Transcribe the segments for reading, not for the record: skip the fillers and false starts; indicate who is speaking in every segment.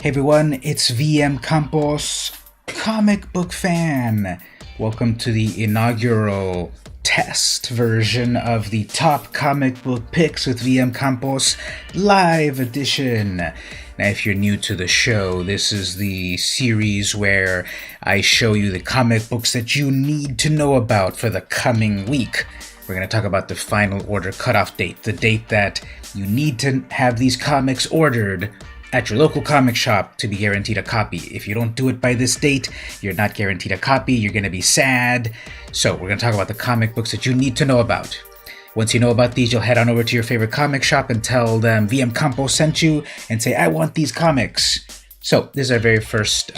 Speaker 1: Hey everyone, it's vmcampos, comic book fan. Welcome to the inaugural test version of the top comic book picks with vmcampos live edition. Now, if you're new to the show, this is the series where I show you the comic books that you need to know about for the coming week. We're going to talk about the Final Order Cutoff date, the date that you need to have these comics ordered at your local comic shop to be guaranteed a copy. If you don't do it by this date, you're not guaranteed a copy. You're going to be sad. So we're going to talk about the comic books that you need to know about. Once you know about these, you'll head on over to your favorite comic shop and tell them VM Campo sent you and say, I want these comics. So this is our very first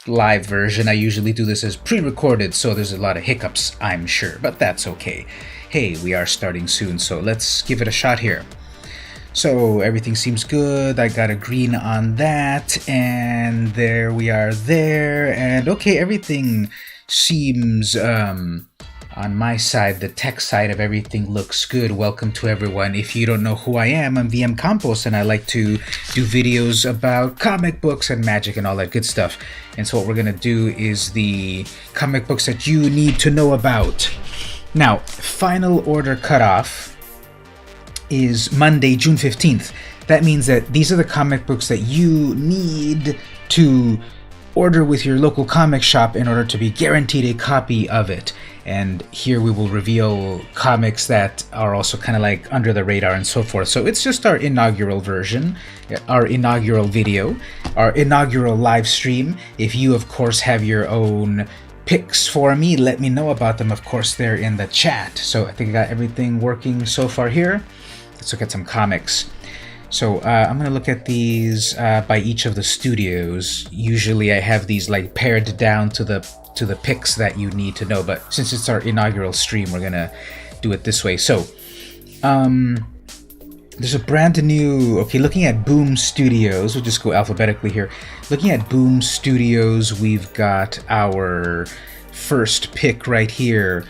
Speaker 1: live version. I usually do this as pre-recorded, so there's a lot of hiccups, I'm sure, but that's okay. Hey, we are starting soon, so let's give it a shot here. So everything seems good. I got a green on that, and there we are there. And okay, everything seems on my side, the tech side of everything looks good. Welcome to everyone. If you don't know who I am, I'm VM Campos, and I like to do videos about comic books and magic and all that good stuff. And so what we're gonna do is the comic books that you need to know about. Now, Final Order Cutoff is Monday, June 15th. That means that these are the comic books that you need to order with your local comic shop in order to be guaranteed a copy of it. And here we will reveal comics that are also kind of like under the radar and so forth. So it's just our inaugural version, our inaugural video, our inaugural live stream. If you, of course, have your own picks for me, let me know about them. Of course, they're in the chat. So I think I got everything working so far here. Let's look at some comics. So I'm going to look at these by each of the studios. Usually I have these like pared down to the picks that you need to know, but since it's our inaugural stream, we're going to do it this way. So there's a brand new, okay, looking at Boom Studios, we'll just go alphabetically here. Looking at Boom Studios, we've got our first pick right here.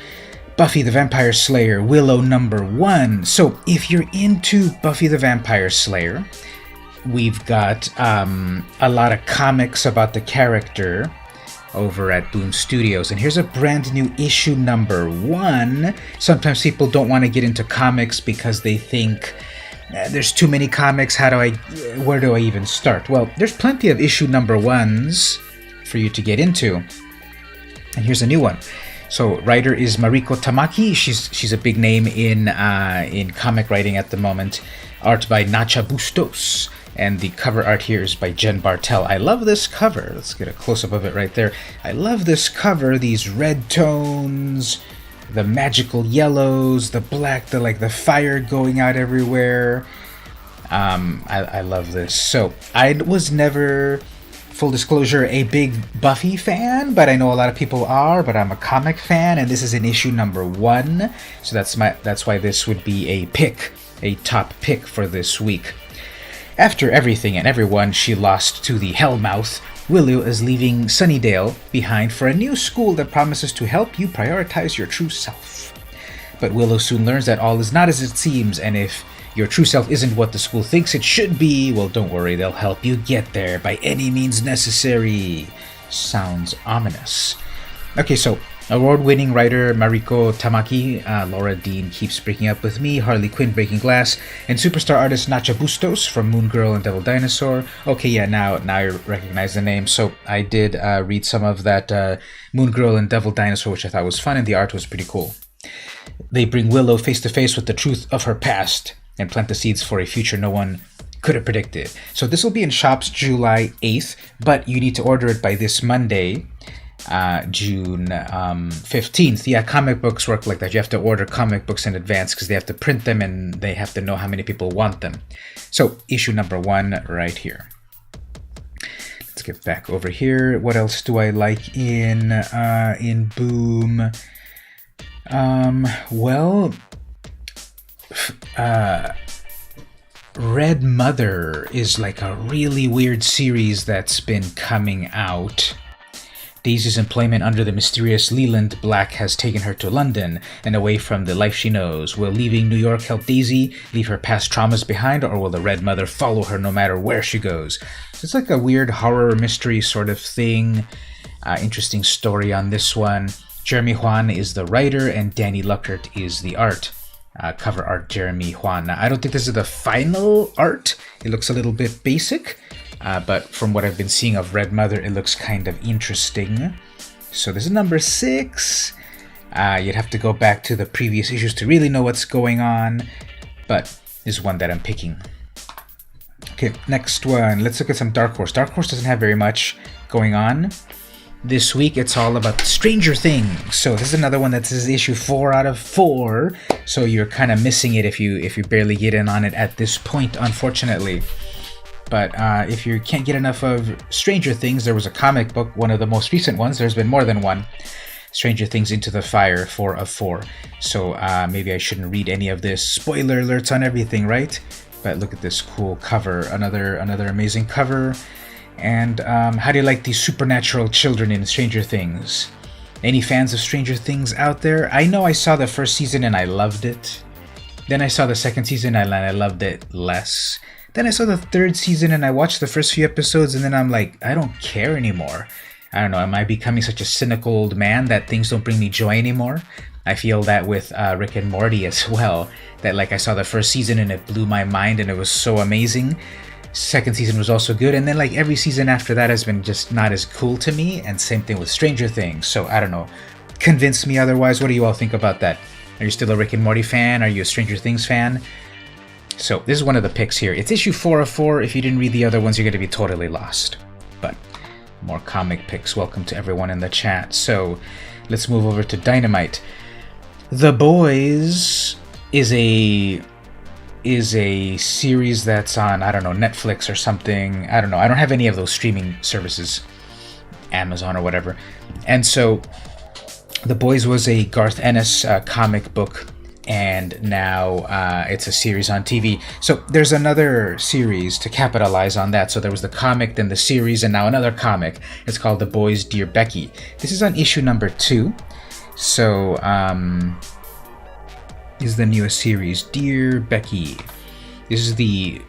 Speaker 1: Buffy the Vampire Slayer, Willow #1. So if you're into Buffy the Vampire Slayer, we've got a lot of comics about the character over at Boom Studios. And here's a brand new issue #1. Sometimes people don't want to get into comics because they think there's too many comics. Where do I even start? Well, there's plenty of issue #1s for you to get into. And here's a new one. So writer is Mariko Tamaki. She's a big name in comic writing at the moment. Art by Nacha Bustos. And the cover art here is by Jen Bartel. I love this cover. Let's get a close-up of it right there. I love this cover. These red tones, the magical yellows, the black, the fire going out everywhere. I love this. So I was never, full disclosure, a big Buffy fan, but I know a lot of people are, but I'm a comic fan, and this is in issue #1. So that's why this would be a top pick for this week. After everything and everyone she lost to the Hellmouth, Willow is leaving Sunnydale behind for a new school that promises to help you prioritize your true self. But Willow soon learns that all is not as it seems, and if your true self isn't what the school thinks it should be, well, don't worry, they'll help you get there by any means necessary. Sounds ominous. Okay, so award-winning writer Mariko Tamaki, Laura Dean Keeps Breaking Up With Me, Harley Quinn Breaking Glass, and superstar artist Nacha Bustos from Moon Girl and Devil Dinosaur. Okay, yeah, now I recognize the name. So I did read some of that Moon Girl and Devil Dinosaur, which I thought was fun, and the art was pretty cool. They bring Willow face to face with the truth of her past and plant the seeds for a future no one could have predicted. So this will be in shops July 8th, but you need to order it by this Monday, June 15th. Yeah, comic books work like that. You have to order comic books in advance because they have to print them and they have to know how many people want them. So issue #1 right here. Let's get back over here. What else do I like in Boom? Red Mother is like a really weird series that's been coming out. Daisy's employment under the mysterious Leland Black has taken her to London and away from the life she knows. Will leaving New York help Daisy leave her past traumas behind, or will the Red Mother follow her no matter where she goes? It's like a weird horror mystery sort of thing. Interesting story on this one. Jeremy Juan is the writer and Danny Luckert is the art. Cover art, Jeremy Juan. Now, I don't think this is the final art. It looks a little bit basic. But from what I've been seeing of Red Mother, it looks kind of interesting. So this is number 6. You'd have to go back to the previous issues to really know what's going on. But this is one that I'm picking. Okay, next one. Let's look at some Dark Horse. Dark Horse doesn't have very much going on. This week, it's all about Stranger Things. So this is another one that says issue 4 out of 4. So you're kind of missing it if you barely get in on it at this point, unfortunately. But if you can't get enough of Stranger Things, there was a comic book, one of the most recent ones. There's been more than one. Stranger Things Into the Fire, 4 of 4. So maybe I shouldn't read any of this. Spoiler alerts on everything, right? But look at this cool cover. Another amazing cover. And how do you like these supernatural children in Stranger Things? Any fans of Stranger Things out there? I know I saw the first season and I loved it. Then I saw the second season and I loved it less. Then I saw the third season and I watched the first few episodes and then I'm like, I don't care anymore. I don't know, am I becoming such a cynical old man that things don't bring me joy anymore? I feel that with Rick and Morty as well. That like I saw the first season and it blew my mind and it was so amazing. Second season was also good, and then like every season after that has been just not as cool to me, and same thing with Stranger Things. So I don't know. Convince me otherwise. What do you all think about that? Are you still a Rick and Morty fan? Are you a Stranger Things fan? So this is one of the picks here. It's issue 4 of 4. If you didn't read the other ones, you're going to be totally lost. But more comic picks. Welcome to everyone in the chat. So let's move over to Dynamite. The Boys is a series that's on, I don't know, Netflix or something. I don't know. I don't have any of those streaming services, Amazon or whatever. And so The Boys was a Garth Ennis comic book, and now it's a series on TV. So there's another series to capitalize on that. So there was the comic, then the series, and now another comic. It's called The Boys, Dear Becky. This is on issue number 2. So is the newest series, Dear Becky. This is the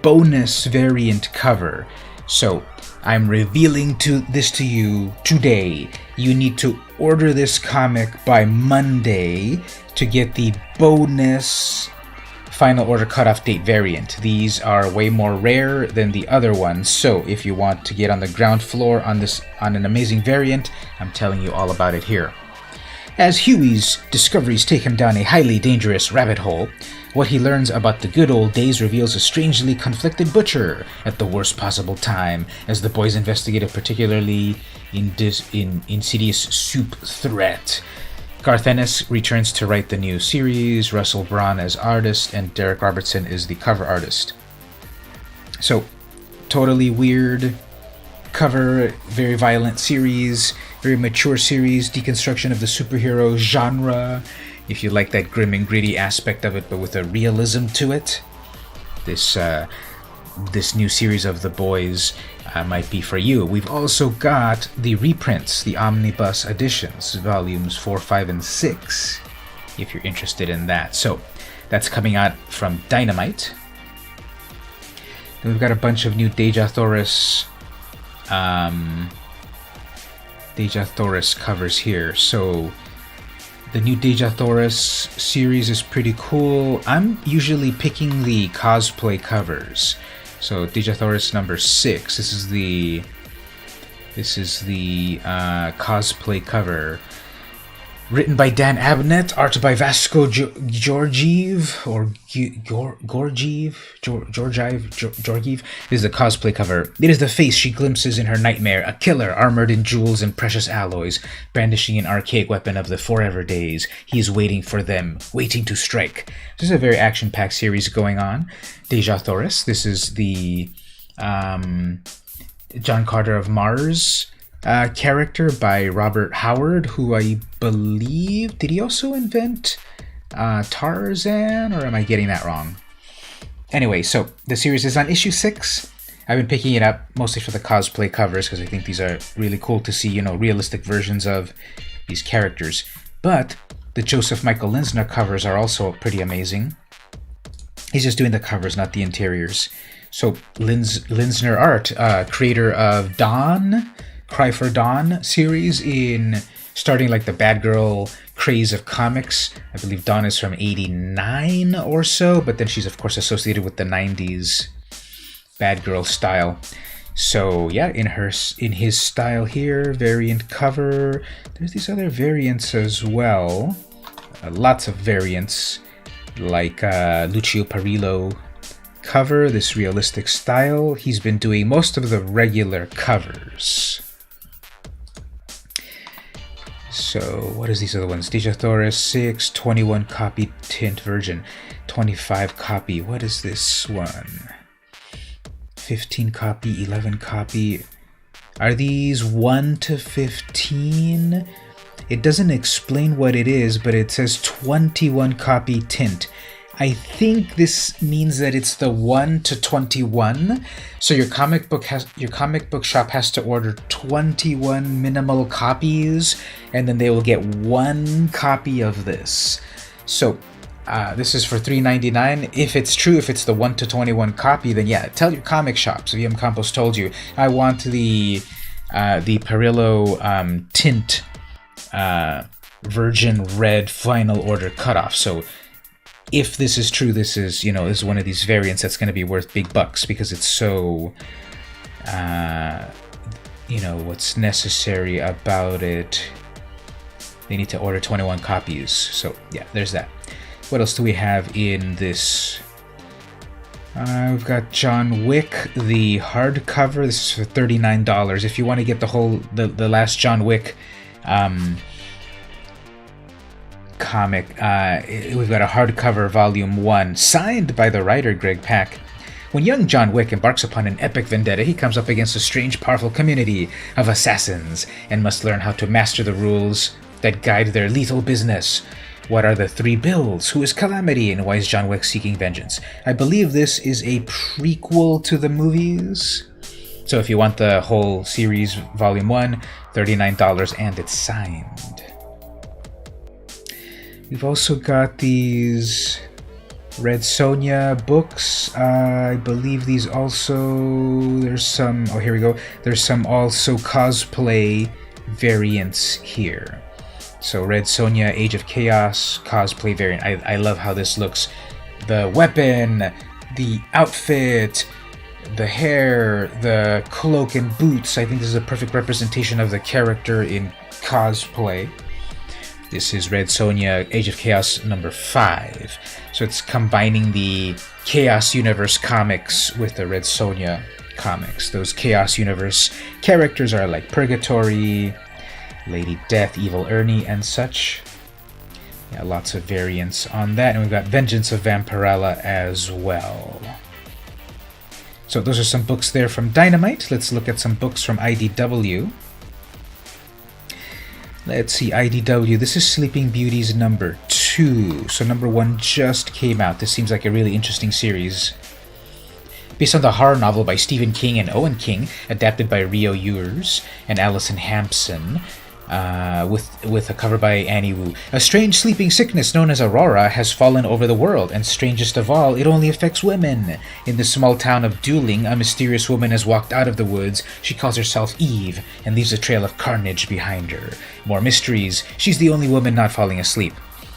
Speaker 1: bonus variant cover. So I'm revealing this to you today. You need to order this comic by Monday to get the bonus Final Order Cutoff date variant. These are way more rare than the other ones. So if you want to get on the ground floor on an amazing variant, I'm telling you all about it here. As Huey's discoveries take him down a highly dangerous rabbit hole, what he learns about the good old days reveals a strangely conflicted Butcher at the worst possible time as the boys investigate a particularly insidious soup threat. Garth Ennis returns to write the new series, Russell Braun as artist, and Derek Robertson is the cover artist. So, totally weird cover, very violent series, very mature series, deconstruction of the superhero genre. If you like that grim and gritty aspect of it, but with a realism to it, this new series of The Boys might be for you. We've also got the reprints, the omnibus editions, volumes 4, 5, and 6, if you're interested in that. So that's coming out from Dynamite. Then we've got a bunch of new Deja Thoris covers here. So the new Deja Thoris series is pretty cool. I'm usually picking the cosplay covers. So Deja Thoris number 6. This is the cosplay cover. Written by Dan Abnett, art by Vasco Georgiev, or Georgiev. This is the cosplay cover. It is the face she glimpses in her nightmare, a killer armored in jewels and precious alloys, brandishing an archaic weapon of the forever days. He is waiting for them, waiting to strike. This is a very action-packed series going on. Deja Thoris. This is the John Carter of Mars character by Robert Howard, who I believe, did he also invent Tarzan, or am I getting that wrong? Anyway, so the series is on issue 6. I've been picking it up mostly for the cosplay covers because I think these are really cool to see, realistic versions of these characters. But the Joseph Michael Linsner covers are also pretty amazing. He's just doing the covers, not the interiors. So Linsner Art, creator of Dawn, Cry for Dawn series, in starting like the Bad Girl craze of comics. I believe Dawn is from 89 or so, but then she's of course associated with the 90s Bad Girl style. So yeah, in his style here, variant cover. There's these other variants as well. Lots of variants, like Lucio Perillo cover, this realistic style. He's been doing most of the regular covers. So what is these other ones? Digisaurus 6, 21 copy tint version, 25 copy. What is this one? 15 copy, 11 copy. Are these 1 to 15? It doesn't explain what it is, but it says 21 copy tint. I think this means that it's the 1 to 21. So your comic book shop has to order 21 minimal copies, and then they will get 1 copy of this. So this is for $3.99. If it's true, if it's the 1 to 21 copy, then yeah, tell your comic shops. vmcampos told you, I want the Perillo tint Virgin Red Final Order Cutoff. So if this is true, this is one of these variants that's going to be worth big bucks because it's so, what's necessary about it. They need to order 21 copies. So yeah, there's that. What else do we have in this? We've got John Wick, the hardcover. This is for $39. If you want to get the last John Wick comic, we've got a hardcover volume 1, signed by the writer Greg Pak. When young John Wick embarks upon an epic vendetta, he comes up against a strange, powerful community of assassins and must learn how to master the rules that guide their lethal business. What are the 3 bills? Who is Calamity? And why is John Wick seeking vengeance? I believe this is a prequel to the movies. So if you want the whole series, volume 1, $39, and it's signed. We've also got these Red Sonja books. I believe these also, there's some, oh here we go. There's some also cosplay variants here. So Red Sonja, Age of Chaos, cosplay variant. I love how this looks. The weapon, the outfit, the hair, the cloak and boots. I think this is a perfect representation of the character in cosplay. This is Red Sonja, Age of Chaos number 5. So it's combining the Chaos Universe comics with the Red Sonja comics. Those Chaos Universe characters are like Purgatory, Lady Death, Evil Ernie, and such. Yeah, lots of variants on that. And we've got Vengeance of Vampirella as well. So those are some books there from Dynamite. Let's look at some books from IDW. Let's see, IDW. This is Sleeping Beauties number 2. So number 1 just came out. This seems like a really interesting series. Based on the horror novel by Stephen King and Owen King, adapted by Rio Ewers and Alison Hampson, with a cover by Annie Wu. A strange sleeping sickness known as Aurora has fallen over the world, and strangest of all, it only affects women. In the small town of Dueling, a mysterious woman has walked out of the woods. She calls herself Eve, and leaves a trail of carnage behind her. More mysteries. She's the only woman not falling asleep.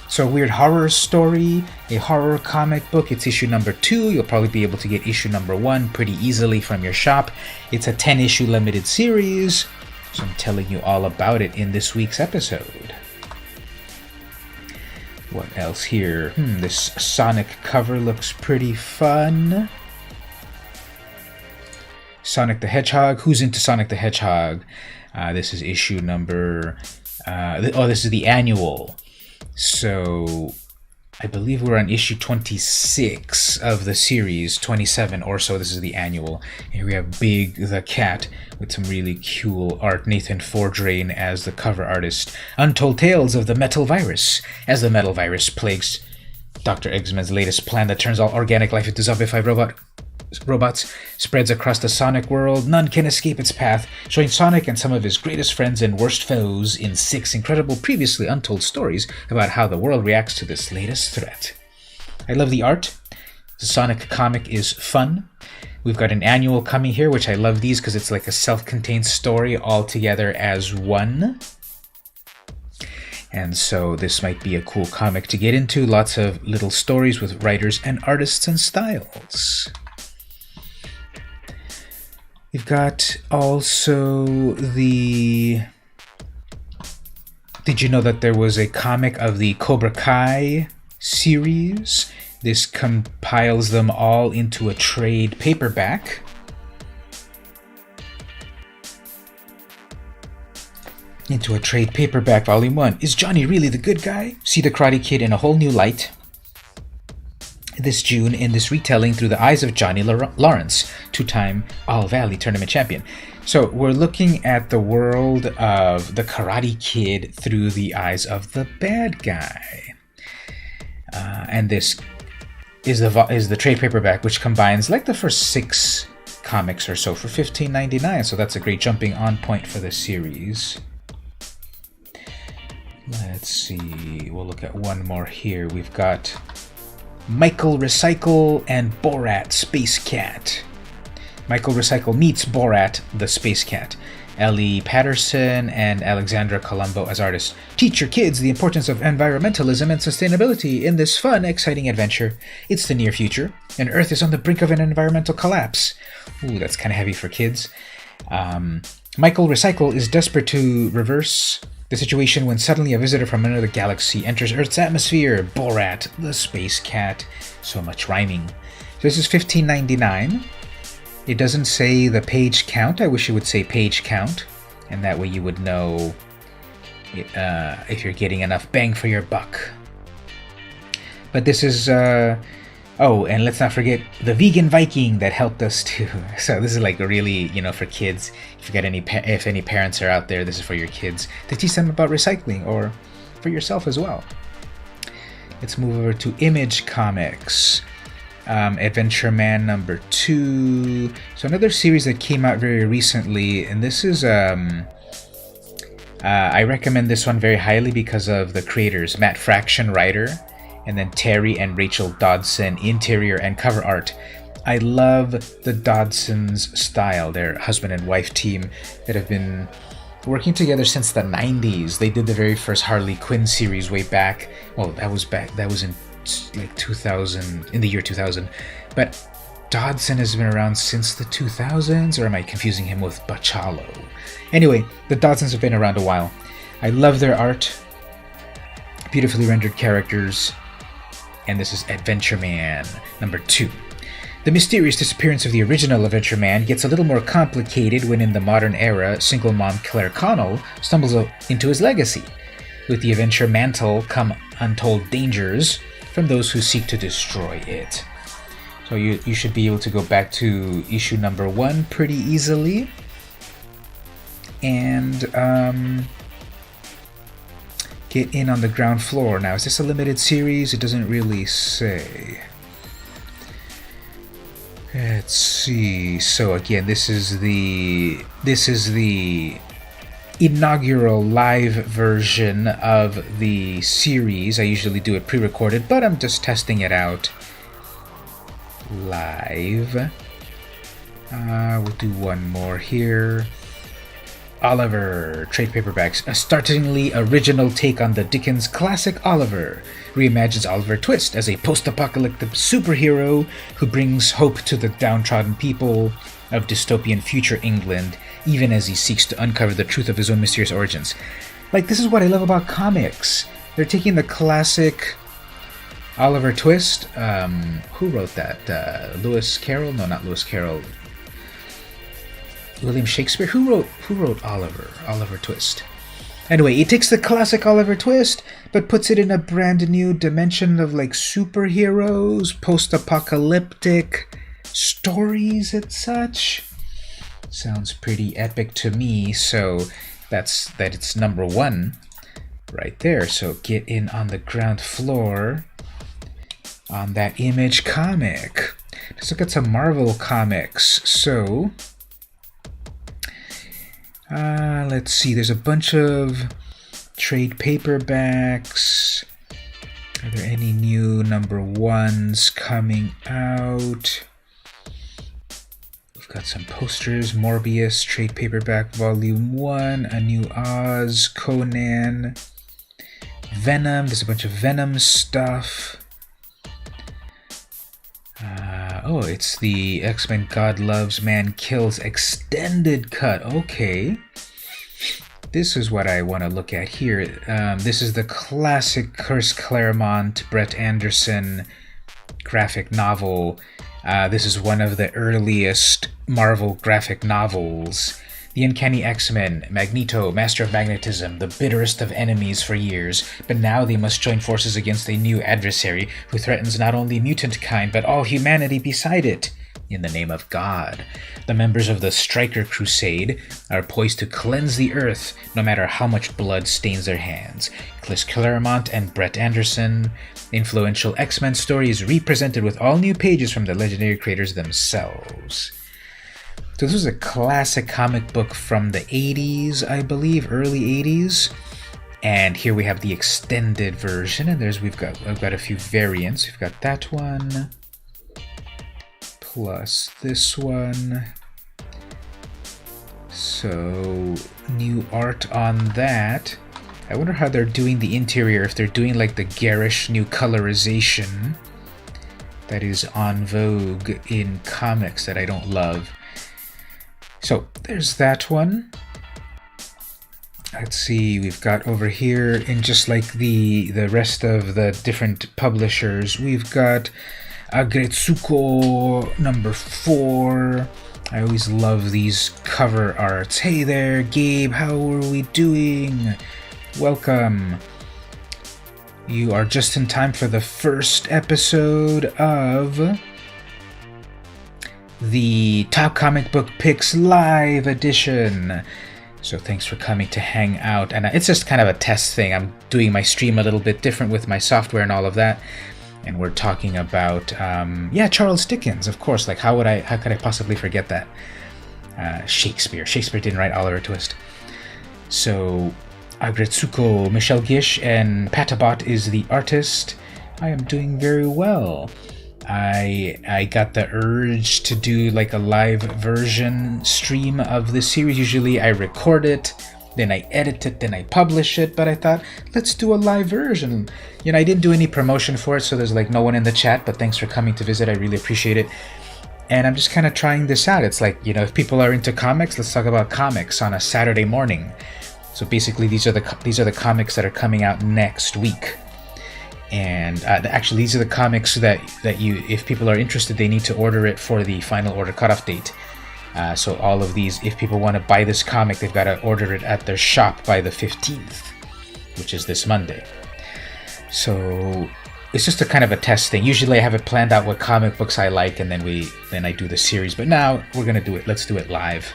Speaker 1: So a weird horror story, a horror comic book. It's issue number 2. You'll probably be able to get issue number 1 pretty easily from your shop. It's a 10-issue limited series. So I'm telling you all about it in this week's episode. What else here? This Sonic cover looks pretty fun. Sonic the Hedgehog. Who's into Sonic the Hedgehog? This is issue number... this is the annual. So I believe we're on issue 26 of the series, 27 or so. This is the annual. Here we have Big the Cat with some really cool art. Nathan Fordrain as the cover artist. Untold Tales of the Metal Virus. As the Metal Virus plagues Dr. Eggman's latest plan that turns all organic life into zombified robot robots spreads across the Sonic world. None can escape its path, showing Sonic and some of his greatest friends and worst foes in 6 incredible previously untold stories about how the world reacts to this latest threat. I love the art. The Sonic comic is fun. We've got an annual coming here, which I love these because it's like a self-contained story all together as one. And so this might be a cool comic to get into. Lots of little stories with writers and artists and styles. We've got also the... Did you know that there was a comic of the Cobra Kai series? This compiles them all into a trade paperback. Volume 1. Is Johnny really the good guy? See the Karate Kid in a whole new light this June in this retelling through the eyes of Johnny Lawrence, 2-time All-Valley Tournament champion. So we're looking at the world of the Karate Kid through the eyes of the bad guy. And this is the trade paperback, which combines like the first 6 comics or so for $15.99. So that's a great jumping on point for the series. Let's see, we'll look at one more here. We've got Michael Recycle and Borat Space Cat. Michael Recycle meets Borat the Space Cat. Ellie Patterson and Alexandra Colombo as artists. Teach your kids the importance of environmentalism and sustainability in this fun, exciting adventure. It's the near future, and Earth is on the brink of an environmental collapse. Ooh, that's kind of heavy for kids. Michael Recycle is desperate to reverse the situation when suddenly a visitor from another galaxy enters Earth's atmosphere. Borat, the Space Cat. So much rhyming. So this is $15.99. It doesn't say the page count. I wish it would say page count. And that way you would know if you're getting enough bang for your buck. But this is... Oh, and let's not forget the vegan Viking that helped us too. So this is like really, for kids. If any parents are out there, this is for your kids to teach them about recycling, or for yourself as well. Let's move over to Image Comics. Adventure Man number 2. So another series that came out very recently, and this is I recommend this one very highly because of the creators, Matt Fraction, writer, and then Terry and Rachel Dodson, interior and cover art. I love the Dodsons' style. They're husband and wife team that have been working together since the 90s. They did the very first Harley Quinn series way back. Well, that was in like 2000, in the year 2000. But Dodson has been around since the 2000s, or am I confusing him with Bachalo? Anyway, the Dodsons have been around a while. I love their art. Beautifully rendered characters. And this is Adventure Man number 2. The mysterious disappearance of the original Adventure Man gets a little more complicated when in the modern era, single mom Claire Connell stumbles into his legacy. With the Adventure Mantle come untold dangers from those who seek to destroy it. So you should be able to go back to issue number 1 pretty easily. And get in on the ground floor. Now, is this a limited series? It doesn't really say. Let's see. So again, this is the inaugural live version of the series. I usually do it pre-recorded, but I'm just testing it out live. We'll do one more here. Oliver, trade paperbacks. A startlingly original take on the Dickens classic Oliver. Reimagines Oliver Twist as a post-apocalyptic superhero who brings hope to the downtrodden people of dystopian future England, even as he seeks to uncover the truth of his own mysterious origins. Like, this is what I love about comics. They're taking the classic Oliver Twist. Who wrote that? Lewis Carroll? No, not Lewis Carroll. William Shakespeare? Who wrote Oliver Twist? Anyway, it takes the classic Oliver Twist, but puts it in a brand new dimension of like superheroes, post-apocalyptic stories and such. Sounds pretty epic to me, so it's number 1 right there. So get in on the ground floor on that Image comic. Let's look at some Marvel comics. So, let's see. There's a bunch of trade paperbacks. Are there any new #1s coming out? We've got some posters. Morbius, trade paperback volume 1, A New Oz, Conan, Venom. There's a bunch of Venom stuff. Oh, it's the X-Men God Loves, Man Kills extended cut. Okay. This is what I want to look at here. This is the classic Chris Claremont, Brett Anderson graphic novel. This is one of the earliest Marvel graphic novels. The Uncanny X-Men, Magneto, Master of Magnetism, the bitterest of enemies for years, but now they must join forces against a new adversary who threatens not only mutant kind, but all humanity beside it. In the name of God, the members of the Stryker Crusade are poised to cleanse the Earth, no matter how much blood stains their hands. Chris Claremont and Brett Anderson. Influential X-Men story is represented with all new pages from the legendary creators themselves. So this was a classic comic book from the 80s, I believe, early 80s. And here we have the extended version, and I've got a few variants. We've got that one, plus this one. So, new art on that. I wonder how they're doing the interior, if they're doing like the garish new colorization that is on vogue in comics that I don't love. So there's that one. Let's see, we've got over here, in just like the rest of the different publishers, we've got Agretsuko #4. I always love these cover arts. Hey there, Gabe, how are we doing? Welcome. You are just in time for the first episode of the Top Comic Book Picks Live Edition. So thanks for coming to hang out. And it's just kind of a test thing. I'm doing my stream a little bit different with my software and all of that. And we're talking about, Charles Dickens, of course. Like, how could I possibly forget that? Shakespeare. Shakespeare didn't write Oliver Twist. So, Agretsuko, Michelle Gish, and Patabot is the artist. I am doing very well. I got the urge to do like a live version stream of this series. Usually I record it, then I edit it, then I publish it, but I thought, let's do a live version. You know, I didn't do any promotion for it, so there's like no one in the chat, but thanks for coming to visit. I really appreciate it. And I'm just kind of trying this out. It's like, you know, if people are into comics, let's talk about comics on a Saturday morning. So basically these are the comics that are coming out next week. And actually, these are the comics that you, if people are interested, they need to order it for the Final Order Cutoff date. So all of these, if people want to buy this comic, they've got to order it at their shop by the 15th, which is this Monday. So it's just a kind of a test thing. Usually I have it planned out what comic books I like, and then I do the series. But now we're going to do it. Let's do it live.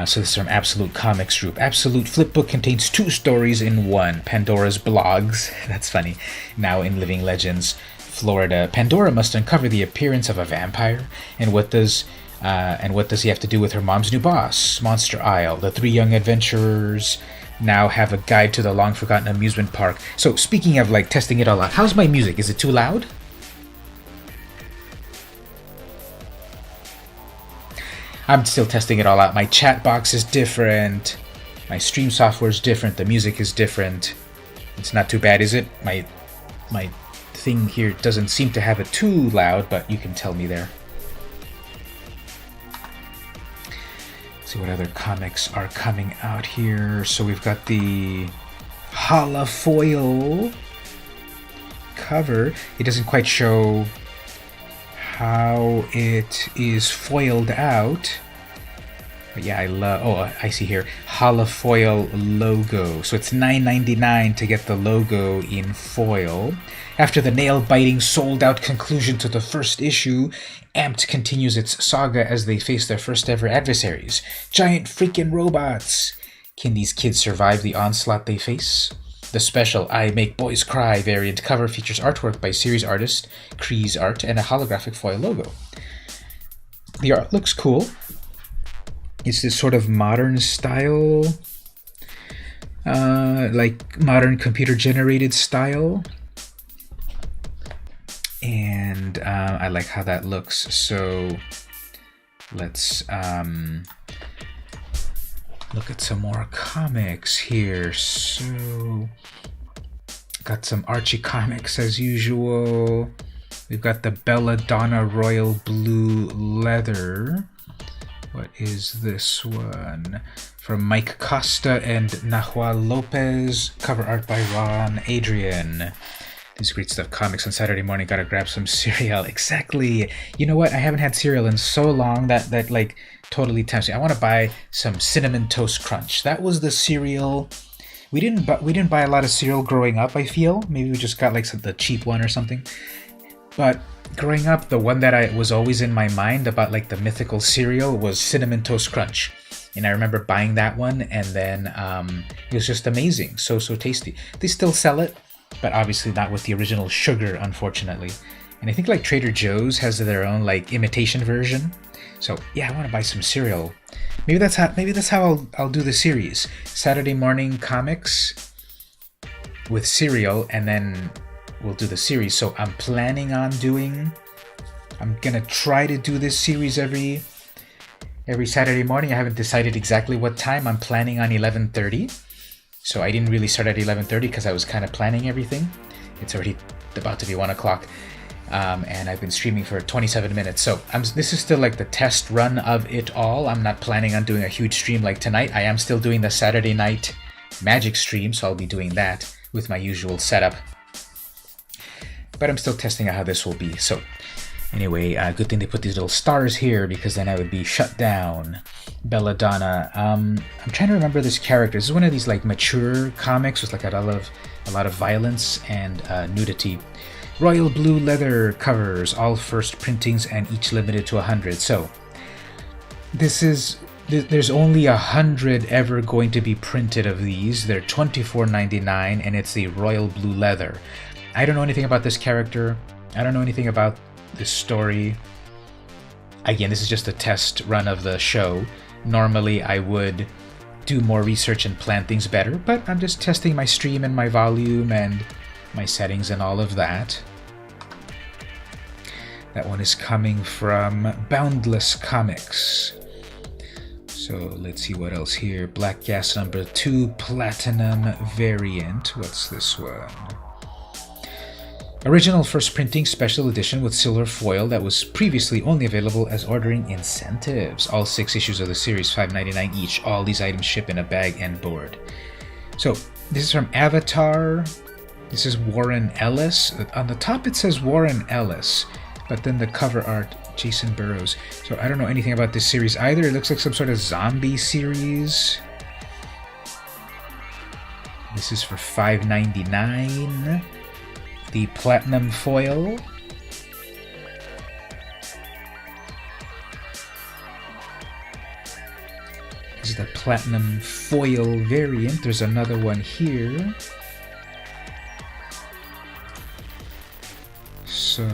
Speaker 1: So this is from Absolute Comics Group. Absolute Flipbook contains 2 stories in one. Pandora's blogs. That's funny. Now in Living Legends, Florida, Pandora must uncover the appearance of a vampire. And what does he have to do with her mom's new boss, Monster Isle? The 3 young adventurers now have a guide to the long-forgotten amusement park. So speaking of like testing it all out, how's my music? Is it too loud? I'm still testing it all out. My chat box is different. My stream software is different. The music is different. It's not too bad, is it? My thing here doesn't seem to have it too loud, but you can tell me there. Let's see what other comics are coming out here. So we've got the holofoil cover. It doesn't quite show how it is foiled out. But yeah, I see here, holofoil logo. So it's $9.99 to get the logo in foil. After the nail-biting, sold-out conclusion to the first issue, Amped continues its saga as they face their first-ever adversaries. Giant freaking robots! Can these kids survive the onslaught they face? The special I Make Boys Cry variant cover features artwork by series artist Kree's Art and a holographic foil logo. The art looks cool. It's this sort of modern style, like modern computer-generated style. And I like how that looks. So let's look at some more comics here. So got some Archie comics as usual. We've got the Belladonna Royal Blue Leather. What is this one? From Mike Costa and Nahua Lopez. Cover art by Ron Adrian. This great stuff. Comics on Saturday morning. Gotta grab some cereal. Exactly. You know what? I haven't had cereal in so long that like totally tempts me. I want to buy some Cinnamon Toast Crunch. That was the cereal. We didn't buy a lot of cereal growing up, I feel. Maybe we just got like the cheap one or something. But growing up, the one that was always in my mind about like the mythical cereal was Cinnamon Toast Crunch. And I remember buying that one, and then it was just amazing. So tasty. They still sell it, but obviously not with the original sugar, unfortunately. And I think like Trader Joe's has their own like imitation version. So yeah, I want to buy some cereal. Maybe that's how I'll do the series. Saturday morning comics with cereal, and then we'll do the series. So I'm planning on I'm gonna try to do this series every Saturday morning. I haven't decided exactly what time. I'm planning on 11:30. So I didn't really start at 11:30 because I was kind of planning everything. It's already about to be 1 o'clock. And I've been streaming for 27 minutes. So this is still like the test run of it all. I'm not planning on doing a huge stream like tonight. I am still doing the Saturday night Magic stream, so I'll be doing that with my usual setup. But I'm still testing out how this will be. So anyway, good thing they put these little stars here, because then I would be shut down. Belladonna. I'm trying to remember this character. This is one of these like mature comics with like a lot of violence and nudity. Royal Blue Leather covers, all first printings and each limited to 100. So there's only 100 ever going to be printed of these. They're $24.99, and it's the Royal Blue Leather. I don't know anything about this character. I don't know anything about this story. Again, this is just a test run of the show. Normally I would do more research and plan things better, but I'm just testing my stream and my volume and my settings and all of that. That one is coming from Boundless Comics. So let's see what else here. Black Gas number 2 Platinum variant. What's this one? Original first printing special edition with silver foil that was previously only available as ordering incentives. All 6 issues of the series, $5.99 each. All these items ship in a bag and board. So this is from Avatar. This is Warren Ellis. On the top it says Warren Ellis, but then the cover art, Jason Burrows. So I don't know anything about this series either. It looks like some sort of zombie series. This is for $5.99. The platinum foil. This is the platinum foil variant. There's another one here. So,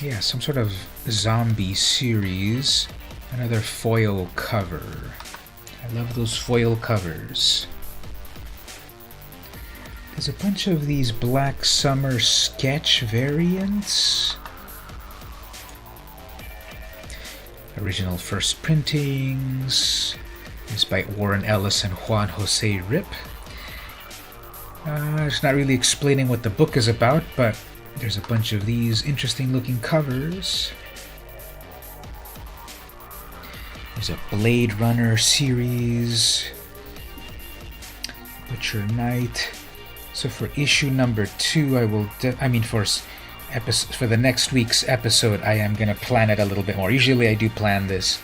Speaker 1: yeah, some sort of zombie series. Another foil cover. I love those foil covers. There's a bunch of these Black Summer sketch variants. Original first printings. It's by Warren Ellis and Juan Jose Rip. It's not really explaining what the book is about, but there's a bunch of these interesting looking covers. There's a Blade Runner series. Butcher Knight. So for issue number 2, for the next week's episode, I am going to plan it a little bit more. Usually I do plan this.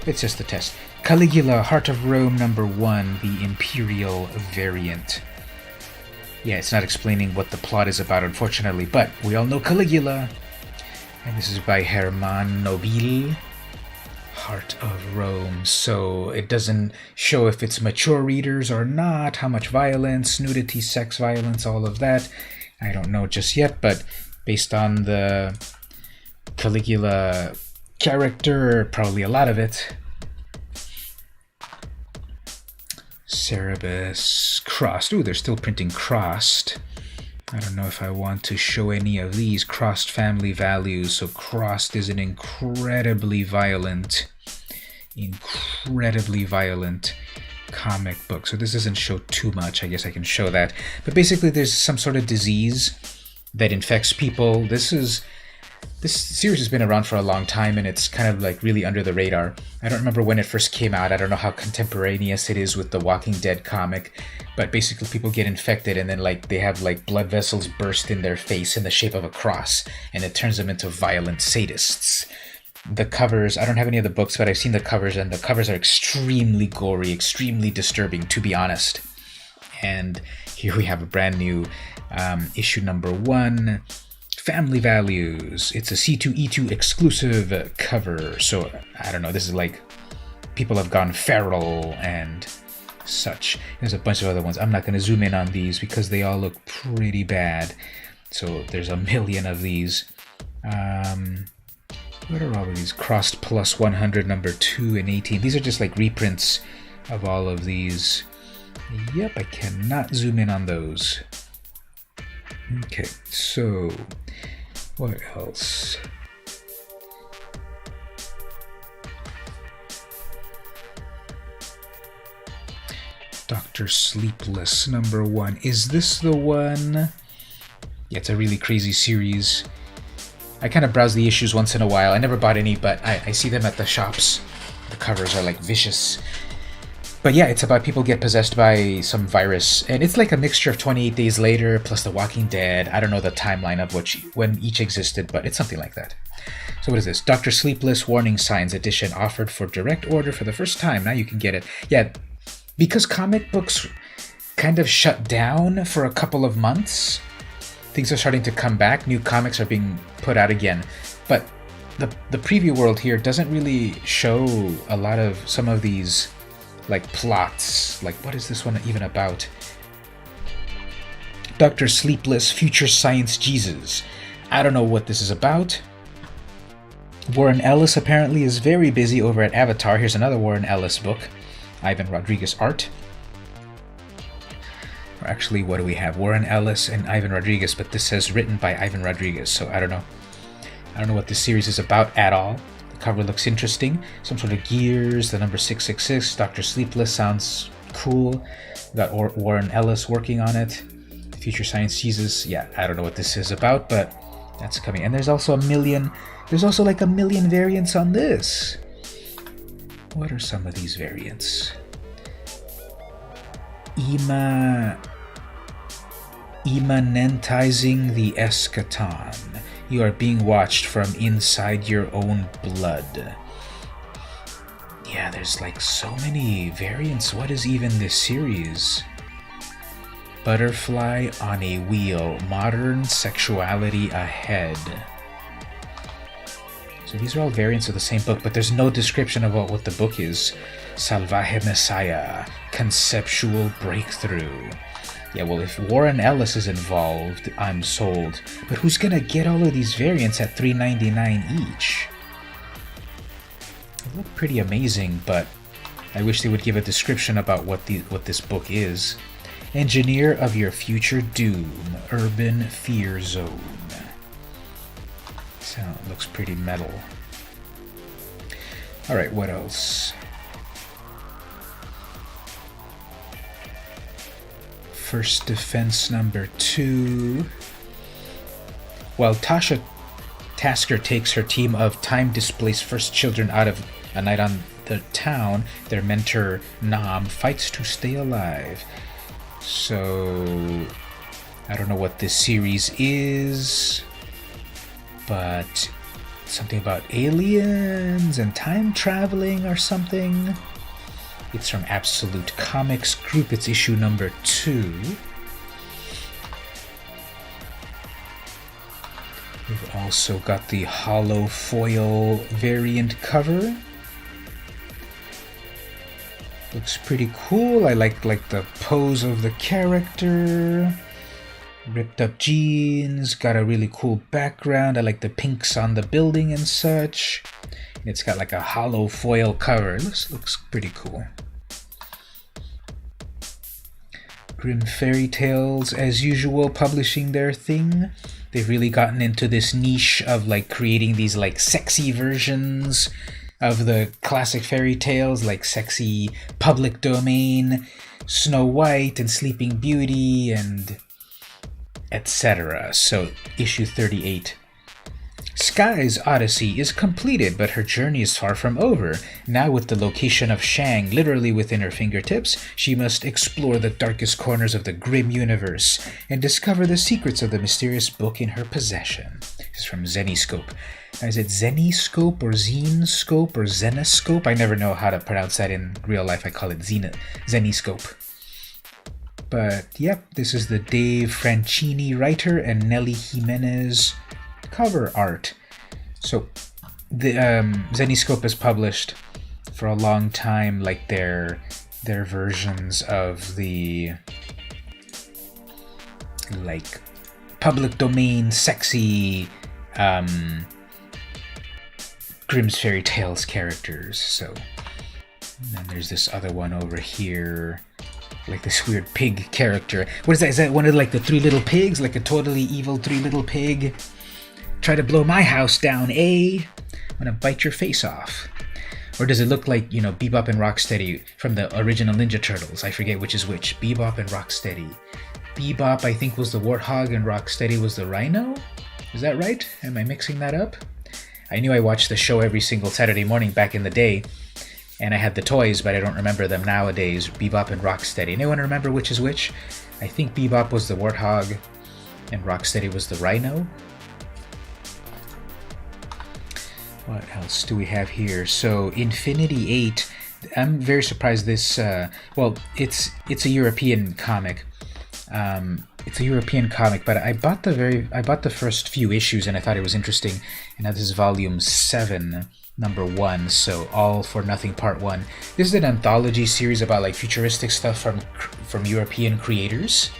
Speaker 1: It's just a test. Caligula, Heart of Rome number 1, the Imperial variant. Yeah, it's not explaining what the plot is about, unfortunately, but we all know Caligula. And this is by Herman Nobile. Heart of Rome. So it doesn't show if it's mature readers or not, how much violence, nudity, sex violence, all of that. I don't know just yet, but based on the Caligula character, probably a lot of it. Cerebus crossed. Ooh, they're still printing crossed. I don't know if I want to show any of these crossed family values. So crossed is an incredibly violent comic book. So this doesn't show too much. I guess I can show that. But basically there's some sort of disease that infects people. This series has been around for a long time, and it's kind of like really under the radar. I don't remember when it first came out. I don't know how contemporaneous it is with the Walking Dead comic, but basically people get infected and then like they have like blood vessels burst in their face in the shape of a cross, and it turns them into violent sadists. The covers, I don't have any of the books, but I've seen the covers, and the covers are extremely gory, extremely disturbing, to be honest. And here we have a brand new issue number 1. Family Values. It's a C2E2 exclusive cover. So, I don't know, this is like people have gone feral and such. There's a bunch of other ones. I'm not going to zoom in on these because they all look pretty bad. So, there's a million of these. What are all of these? Crossed Plus 100, number 2 and 18. These are just like reprints of all of these. Yep, I cannot zoom in on those. Okay, so what else? Dr. Sleepless, number 1. Is this the one? Yeah, it's a really crazy series. I kind of browse the issues once in a while. I never bought any, but I see them at the shops. The covers are like vicious. But yeah, it's about people get possessed by some virus, and it's like a mixture of 28 Days Later plus The Walking Dead. I don't know the timeline of when each existed, but it's something like that. So what is this? Dr. Sleepless Warning Signs edition, offered for direct order for the first time. Now you can get it. Yeah, because comic books kind of shut down for a couple of months, things are starting to come back. New comics are being put out again. But the preview world here doesn't really show a lot of some of these like plots. Like, what is this one even about? Dr. Sleepless Future Science Jesus. I don't know what this is about. Warren Ellis apparently is very busy over at Avatar. Here's another Warren Ellis book. Ivan Rodriguez art. Or actually, what do we have? Warren Ellis and Ivan Rodriguez, but this says written by Ivan Rodriguez, so I don't know. I don't know what this series is about at all. Cover looks interesting. Some sort of gears, the number 666. Dr. Sleepless sounds cool. We got Warren Ellis working on it. Future Science Jesus. Yeah, I don't know what this is about, but that's coming. And there's also like a million variants on this. What are some of these variants? Immanentizing the eschaton. You are being watched from inside your own blood. Yeah, there's like so many variants. What is even this series? Butterfly on a Wheel. Modern Sexuality Ahead. So these are all variants of the same book, but there's no description about what the book is. Salvaje Messiah. Conceptual Breakthrough. Yeah, well, if Warren Ellis is involved, I'm sold. But who's gonna get all of these variants at $3.99 each? They look pretty amazing, but I wish they would give a description about what this book is. Engineer of Your Future Doom, Urban Fear Zone. So it looks pretty metal. Alright, what else? First Defense number 2. While Tasha Tasker takes her team of time-displaced first children out of a night on the town, their mentor Nam fights to stay alive. So I don't know what this series is, but something about aliens and time traveling or something. It's from Absolute Comics Group. It's issue number 2. We've also got the hollow foil variant cover. Looks pretty cool. I like the pose of the character. Ripped up jeans, got a really cool background. I like the pinks on the building and such. And it's got like a hollow foil cover. It looks pretty cool. Grimm Fairy Tales, as usual, publishing their thing. They've really gotten into this niche of like creating these like sexy versions of the classic fairy tales, like sexy public domain, Snow White and Sleeping Beauty and etc. So, issue 38. Sky's odyssey is completed, but her journey is far from over. Now with the location of Shang literally within her fingertips, she must explore the darkest corners of the grim universe and discover the secrets of the mysterious book in her possession. This is from Zeniscope. Now, is it Zeniscope or Zenescope or Zenescope? I never know how to pronounce that in real life. I call it Zeniscope. But, yep, this is the Dave Franchini writer and Nelly Jimenez cover art. So, the Zeniscope has published for a long time, like, their versions of the, like, public domain, sexy, Grimm's Fairy Tales characters. So, and then there's this other one over here, like this weird pig character. What is that? Is that one of like the Three Little Pigs? Like a totally evil Three Little Pig? Try to blow my house down, eh? I'm gonna bite your face off. Or does it look like, you know, Bebop and Rocksteady from the original Ninja Turtles? I forget which is which. Bebop and Rocksteady. Bebop, I think, was the warthog and Rocksteady was the rhino? Is that right? Am I mixing that up? I knew I watched the show every single Saturday morning back in the day, and I had the toys, but I don't remember them nowadays. Bebop and Rocksteady. Anyone remember which is which? I think Bebop was the warthog and Rocksteady was the rhino. What else do we have here? So, Infinity 8. I'm very surprised this... well, it's a European comic. It's a European comic, but I bought the first few issues and I thought it was interesting. And now this is volume 7, number 1, so All for Nothing Part 1. This is an anthology series about like futuristic stuff from European creators.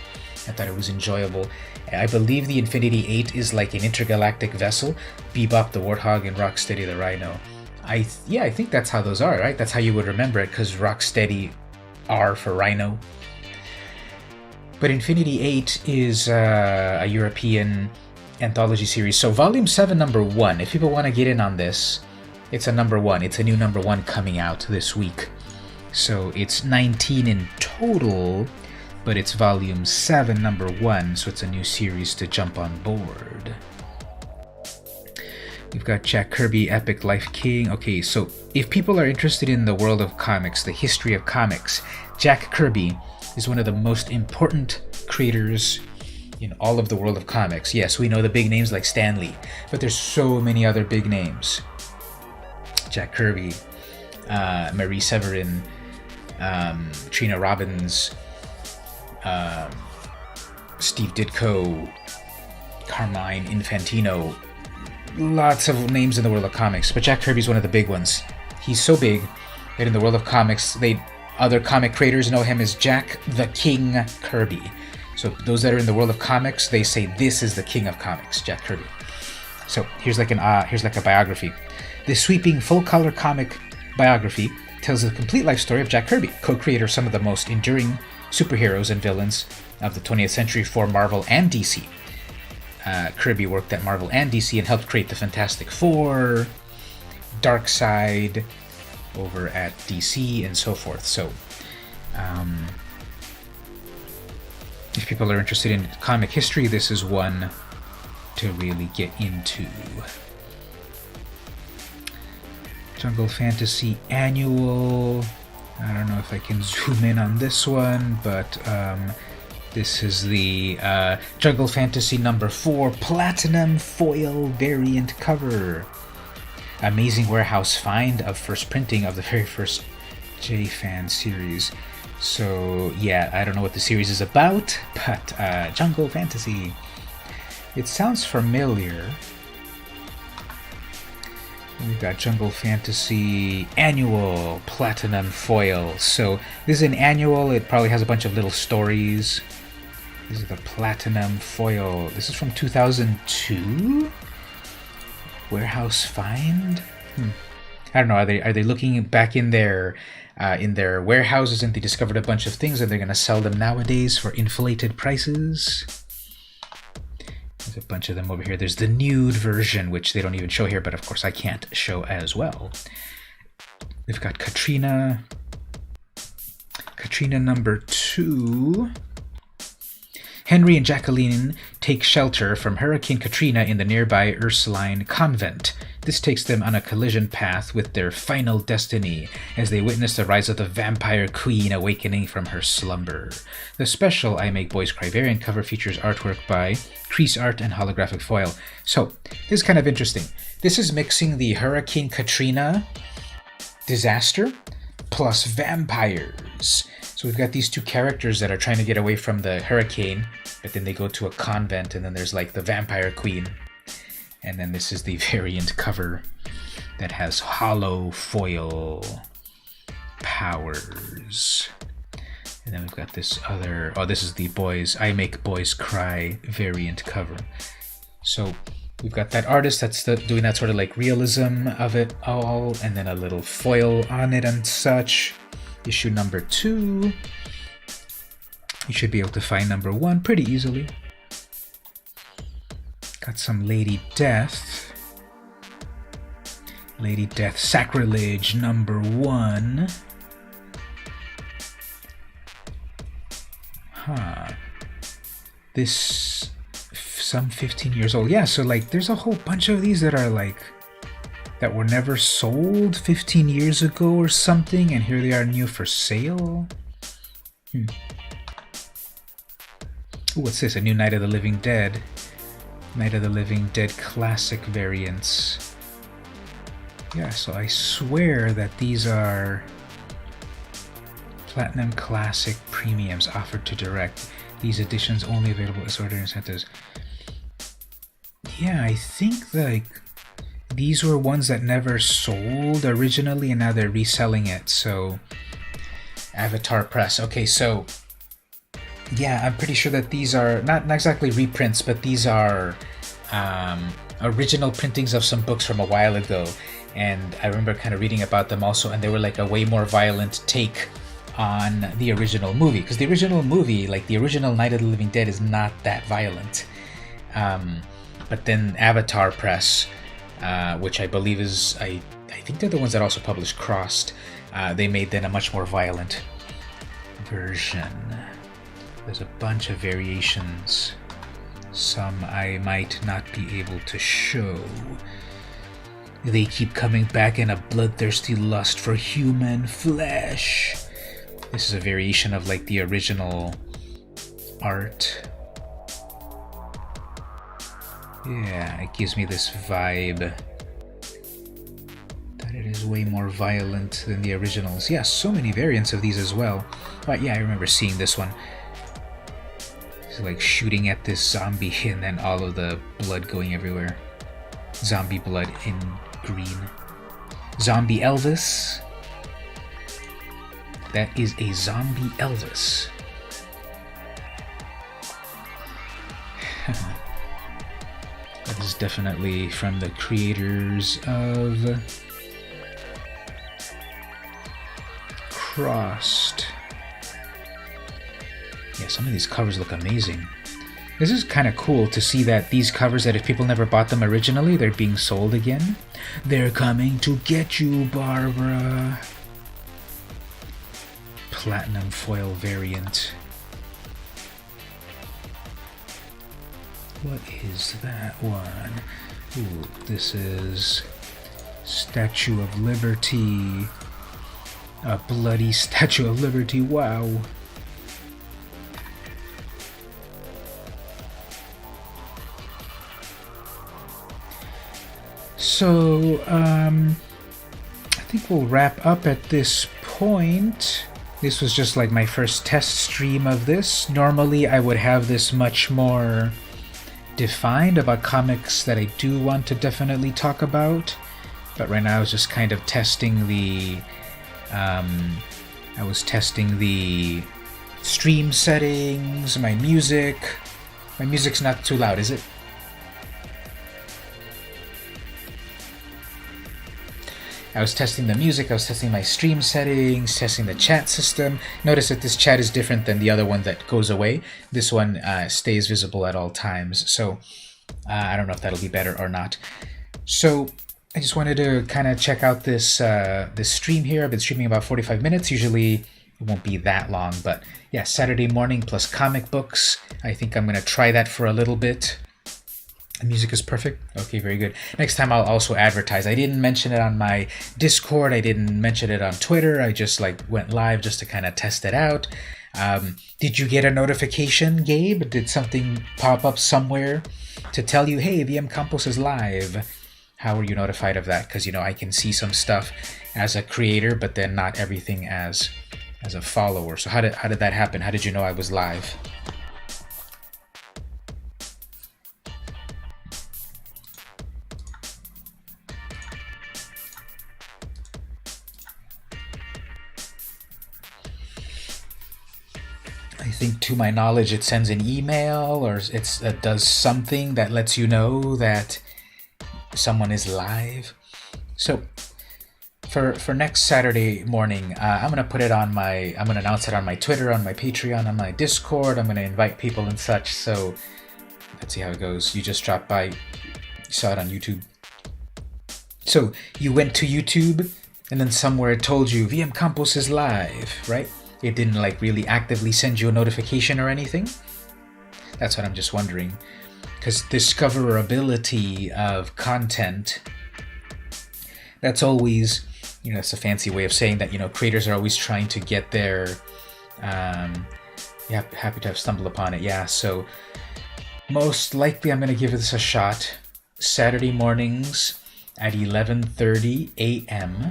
Speaker 1: I thought it was enjoyable. I believe the Infinity 8 is like an intergalactic vessel. Bebop the Warthog and Rocksteady the Rhino. I think that's how those are, right? That's how you would remember it, because Rocksteady R for Rhino. But Infinity 8 is a European anthology series. So Volume 7, number 1. If people want to get in on this, it's a number 1. It's a new number 1 coming out this week. So it's 19 in total, but it's Volume 7, number 1, so it's a new series to jump on board. We've got Jack Kirby, Epic Life King. Okay, so if people are interested in the world of comics, the history of comics, Jack Kirby is one of the most important creators in all of the world of comics. Yes, we know the big names like Stan Lee, but there's so many other big names. Jack Kirby, Marie Severin, Trina Robbins, Steve Ditko, Carmine Infantino, lots of names in the world of comics, but Jack Kirby's one of the big ones. He's so big that in the world of comics, other comic creators know him as Jack the King Kirby. So those that are in the world of comics, they say this is the king of comics, Jack Kirby. So here's like a biography. This sweeping full-color comic biography tells the complete life story of Jack Kirby, co-creator of some of the most enduring superheroes and villains of the 20th century for Marvel and DC. Kirby worked at Marvel and DC and helped create the Fantastic Four, Darkseid over at DC, and so forth. So, if people are interested in comic history, this is one to really get into. Jungle Fantasy Annual. I don't know if I can zoom in on this one, but this is the Jungle Fantasy number 4 Platinum Foil Variant cover. Amazing warehouse find of first printing of the very first J-Fan series. So yeah, I don't know what the series is about, but Jungle Fantasy. It sounds familiar. We've got Jungle Fantasy Annual Platinum Foil. So this is an annual. It probably has a bunch of little stories. This is the Platinum Foil. This is from 2002? Warehouse Find? I don't know. Are they looking back in their warehouses and they discovered a bunch of things and they're going to sell them nowadays for inflated prices? There's a bunch of them over here. There's the nude version, which they don't even show here, but of course I can't show as well. We've got Katrina. Katrina number 2. Henry and Jacqueline take shelter from Hurricane Katrina in the nearby Ursuline Convent. This takes them on a collision path with their final destiny as they witness the rise of the Vampire Queen awakening from her slumber. The special I Make Boys Cry variant cover features artwork by Crease Art and holographic foil. So, this is kind of interesting. This is mixing the Hurricane Katrina disaster plus vampires. So we've got these two characters that are trying to get away from the hurricane, but then they go to a convent, and then there's like the Vampire Queen. And then this is the variant cover that has hollow foil powers. And then we've got this other, this is the Boys I Make Boys Cry variant cover. So we've got that artist that's doing that sort of like realism of it all, and then a little foil on it and such. Issue number 2. You should be able to find number 1 pretty easily. Got some Lady Death. Lady Death Sacrilege number 1. This some 15 years old. Yeah, so like there's a whole bunch of these that are like that were never sold 15 years ago or something, and here they are new for sale. Ooh, what's this? A new Night of the Living Dead. Night of the Living Dead classic variants. Yeah, so I swear that these are Platinum Classic Premiums offered to direct. These editions only available as order incentives. Yeah, I think like these were ones that never sold originally and now they're reselling it. So Avatar Press. Okay, so yeah, I'm pretty sure that these are not exactly reprints, but these are original printings of some books from a while ago. And I remember kind of reading about them also, and they were like a way more violent take on the original movie. Because the original movie, like the original Night of the Living Dead, is not that violent. But then Avatar Press, which I believe is, I think they're the ones that also published Crossed, they made then a much more violent version. There's a bunch of variations. Some I might not be able to show. They keep coming back in a bloodthirsty lust for human flesh. This is a variation of like the original art. Yeah, it gives me this vibe that it is way more violent than the originals. Yeah, so many variants of these as well. But yeah, I remember seeing this one. He's like shooting at this zombie and then all of the blood going everywhere. Zombie blood in green. Zombie Elvis. That is a zombie Elvis. That is definitely from the creators of Crossed. Yeah, some of these covers look amazing. This is kind of cool to see that these covers, that if people never bought them originally, they're being sold again. They're coming to get you, Barbara. Platinum foil variant. What is that one? Ooh, this is Statue of Liberty. A bloody Statue of Liberty, wow. So, I think we'll wrap up at this point. This was just like my first test stream of this. Normally I would have this much more defined about comics that I do want to definitely talk about. But right now I was just kind of testing the stream settings, my music. My music's not too loud, is it? I was testing the music, I was testing my stream settings, testing the chat system. Notice that this chat is different than the other one that goes away. This one stays visible at all times, so I don't know if that'll be better or not. So I just wanted to kind of check out this this stream here. I've been streaming about 45 minutes. Usually it won't be that long, but yeah, Saturday morning plus comic books. I think I'm going to try that for a little bit. The music is perfect. Okay, very good. Next time I'll also advertise. I didn't mention it on my Discord. I didn't mention it on Twitter. I just went live just to kind of test it out. Did you get a notification, Gabe? Did something pop up somewhere to tell you, hey, vmcampos is live? How were you notified of that? Because, I can see some stuff as a creator, but then not everything as a follower. So how did that happen? How did you know I was live? I think, to my knowledge, it sends an email or it does something that lets you know that someone is live. So for next Saturday morning, I'm gonna announce it on my Twitter, on my Patreon, on my Discord. I'm gonna invite people and such. So let's see how it goes. You just dropped by, you saw it on YouTube. So you went to YouTube, and then somewhere it told you vmcampos is live, right? It didn't really actively send you a notification or anything. That's what I'm just wondering. Because discoverability of content, that's always, it's a fancy way of saying that, creators are always trying to get their, yeah, happy to have stumbled upon it. Yeah, so most likely I'm going to give this a shot. Saturday mornings at 11:30 a.m.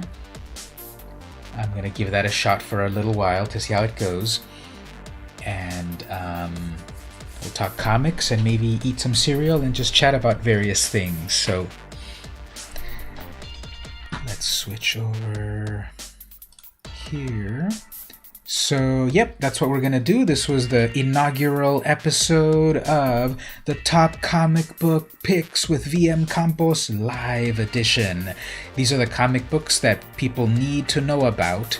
Speaker 1: I'm going to give that a shot for a little while to see how it goes. And we'll talk comics and maybe eat some cereal and just chat about various things. So let's switch over here. So, yep, that's what we're going to do. This was the inaugural episode of the Top Comic Book Picks with vmcampos Live Edition. These are the comic books that people need to know about,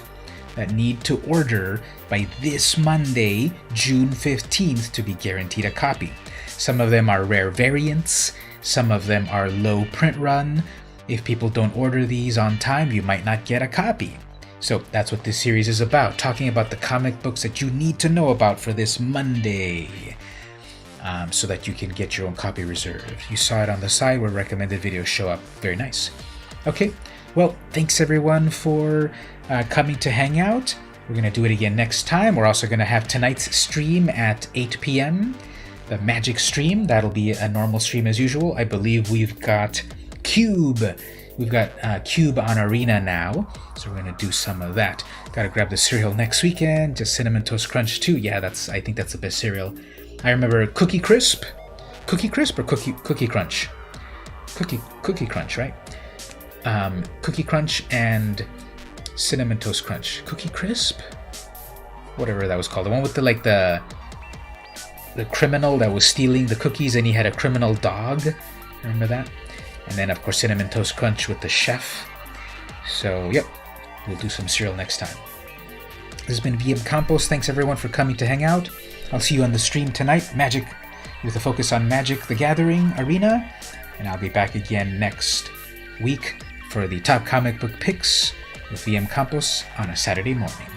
Speaker 1: that need to order by this Monday, June 15th, to be guaranteed a copy. Some of them are rare variants. Some of them are low print run. If people don't order these on time, you might not get a copy. So that's what this series is about, talking about the comic books that you need to know about for this Monday, so that you can get your own copy reserved. You saw it on the side where recommended videos show up. Very nice. Okay, well, thanks everyone for coming to hang out. We're going to do it again next time. We're also going to have tonight's stream at 8 p.m., the Magic stream. That'll be a normal stream as usual. I believe we've got Cube. We've got Cube on Arena now, so we're going to do some of that. Got to grab the cereal next weekend. Just Cinnamon Toast Crunch too. Yeah, I think that's the best cereal. I remember Cookie Crisp or Cookie Crunch? Cookie Crunch, right? Cookie Crunch and Cinnamon Toast Crunch. Cookie Crisp? Whatever that was called. The one with the criminal that was stealing the cookies and he had a criminal dog. Remember that? And then, of course, Cinnamon Toast Crunch with the chef. So, yep, we'll do some cereal next time. This has been vmcampos. Thanks, everyone, for coming to hang out. I'll see you on the stream tonight, Magic, with a focus on Magic the Gathering Arena. And I'll be back again next week for the Top Comic Book Picks with vmcampos on a Saturday morning.